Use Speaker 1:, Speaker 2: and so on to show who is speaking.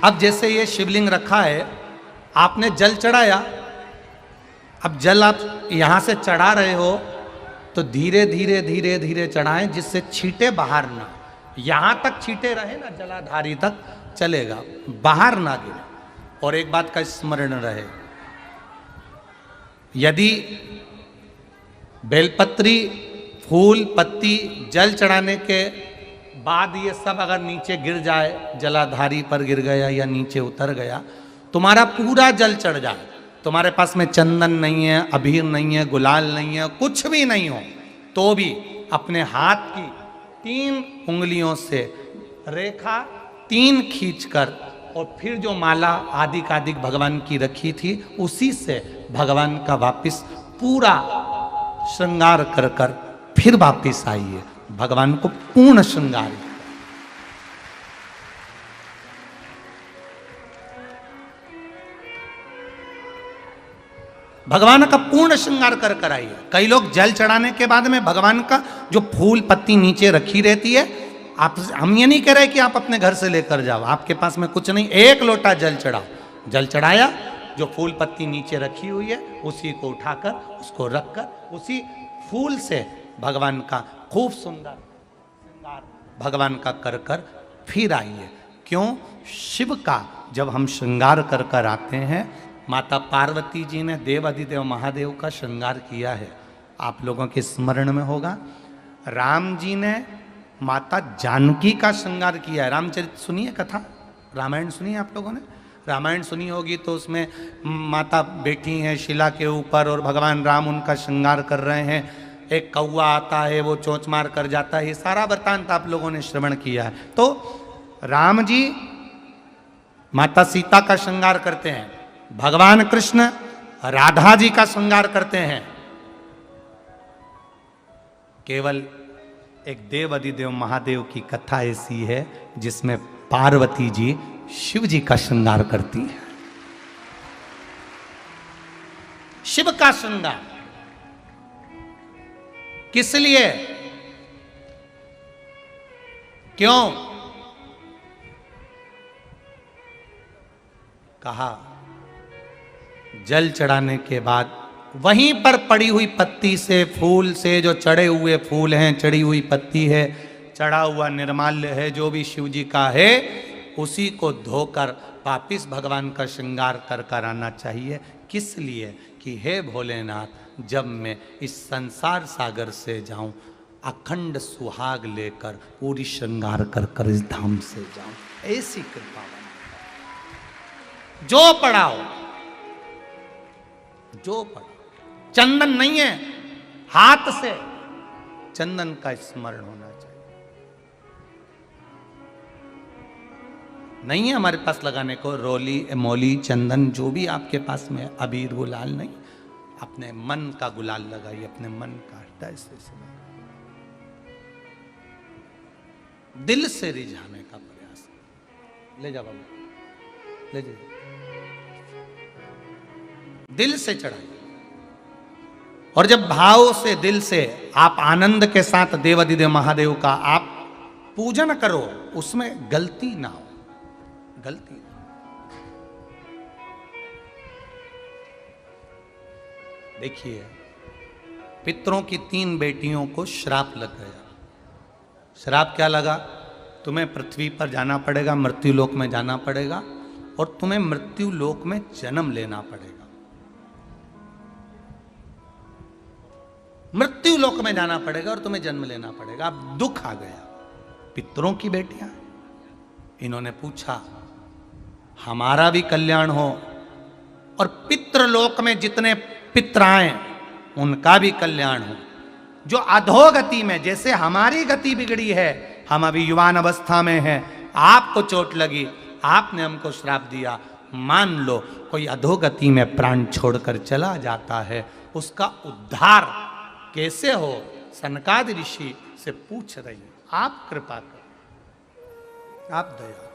Speaker 1: अब जैसे ये शिवलिंग रखा है, आपने जल चढ़ाया, अब जल आप यहां से चढ़ा रहे हो तो धीरे धीरे धीरे धीरे चढ़ाएं जिससे छींटे बाहर ना, यहां तक छींटे रहे ना, जलाधारी तक चलेगा, बाहर ना गिरे। और एक बात का स्मरण रहे, यदि बेलपत्री, फूल, पत्ती जल चढ़ाने के बाद ये सब अगर नीचे गिर जाए, जलाधारी पर गिर गया या नीचे उतर गया, तुम्हारा पूरा जल चढ़ जाए, तुम्हारे पास में चंदन नहीं है, अबीर नहीं है, गुलाल नहीं है, कुछ भी नहीं हो, तो भी अपने हाथ की 3 उंगलियों से रेखा 3 खींचकर और फिर जो माला आदिक भगवान की रखी थी उसी से भगवान का वापिस पूरा श्रृंगार कर कर फिर वापिस आइए, भगवान को पूर्ण श्रृंगार। भगवान का पूर्ण श्रृंगार कर कर आइए। कई लोग जल चढ़ाने के बाद में भगवान का जो फूल पत्ती नीचे रखी रहती है, आप, हम ये नहीं कह रहे कि आप अपने घर से लेकर जाओ, आपके पास में कुछ नहीं, 1 लोटा जल चढ़ाओ, जल चढ़ाया, जो फूल पत्ती नीचे रखी हुई है उसी को उठाकर उसको रखकर उसी फूल से भगवान का खूब सुंदर श्रृंगार भगवान का कर कर फिर आइए। क्यों? शिव का जब हम श्रृंगार कर कर आते हैं, माता पार्वती जी ने देव अधिदेव महादेव का श्रृंगार किया है, आप लोगों के स्मरण में होगा। राम जी ने माता जानकी का श्रृंगार किया है। रामचरित सुनिए कथा, रामायण सुनिए, आप लोगों ने रामायण सुनी होगी, तो उसमें माता बैठी हैं शिला के ऊपर और भगवान राम उनका श्रृंगार कर रहे हैं, एक कौवा आता है वो चोंच मार कर जाता है, ये सारा वृत्तांत आप लोगों ने श्रवण किया है। तो राम जी माता सीता का श्रृंगार करते हैं, भगवान कृष्ण राधा जी का श्रृंगार करते हैं। केवल एक देव अधिदेव महादेव की कथा ऐसी है जिसमें पार्वती जी शिव जी का श्रृंगार करती है। शिव का श्रृंगार किस लिए? क्यों? कहा जल चढ़ाने के बाद वहीं पर पड़ी हुई पत्ती से, फूल से, जो चढ़े हुए फूल हैं, चढ़ी हुई पत्ती है, चढ़ा हुआ निर्माल्य है, जो भी शिव जी का है, उसी को धोकर वापिस भगवान का श्रृंगार कर कर आना चाहिए। किस लिए? कि हे भोलेनाथ, जब मैं इस संसार सागर से जाऊं, अखंड सुहाग लेकर पूरी श्रृंगार कर कर इस धाम से जाऊं, ऐसी कृपा बना। जो पढ़ाओ, जो पढ़ाओ, चंदन नहीं है, हाथ से चंदन का स्मरण होना चाहिए। नहीं है हमारे पास लगाने को रोली, मोली, चंदन, जो भी आपके पास में, अबीर, गुलाल नहीं, अपने मन का गुलाल लगाइए, अपने मन का हृदय से दिल से रिझाने का प्रयास। ले जा बाबू, ले जा, दिल से चढ़ाइए। और जब भाव से, दिल से आप आनंद के साथ देव अधिदेव महादेव का आप पूजन करो, उसमें गलती ना हो, गलती। देखिए, पितरों की 3 बेटियों को श्राप लग गया। श्राप क्या लगा? तुम्हें पृथ्वी पर जाना पड़ेगा, मृत्यु लोक में जाना पड़ेगा, और तुम्हें मृत्यु लोक में जन्म लेना पड़ेगा। मृत्यु लोक में जाना पड़ेगा और तुम्हें जन्म लेना पड़ेगा। अब दुख आ गया। पितरों की बेटियां, इन्होंने पूछा हमारा भी कल्याण हो और पितृलोक में जितने पितर आए उनका भी कल्याण हो। जो अधोगति में, जैसे हमारी गति बिगड़ी है, हम अभी युवान अवस्था में हैं, आपको चोट लगी, आपने हमको श्राप दिया, मान लो कोई अधोगति में प्राण छोड़कर चला जाता है, उसका उद्धार कैसे हो? सनकादि ऋषि से पूछ रही, आप कृपा करो, आप दया।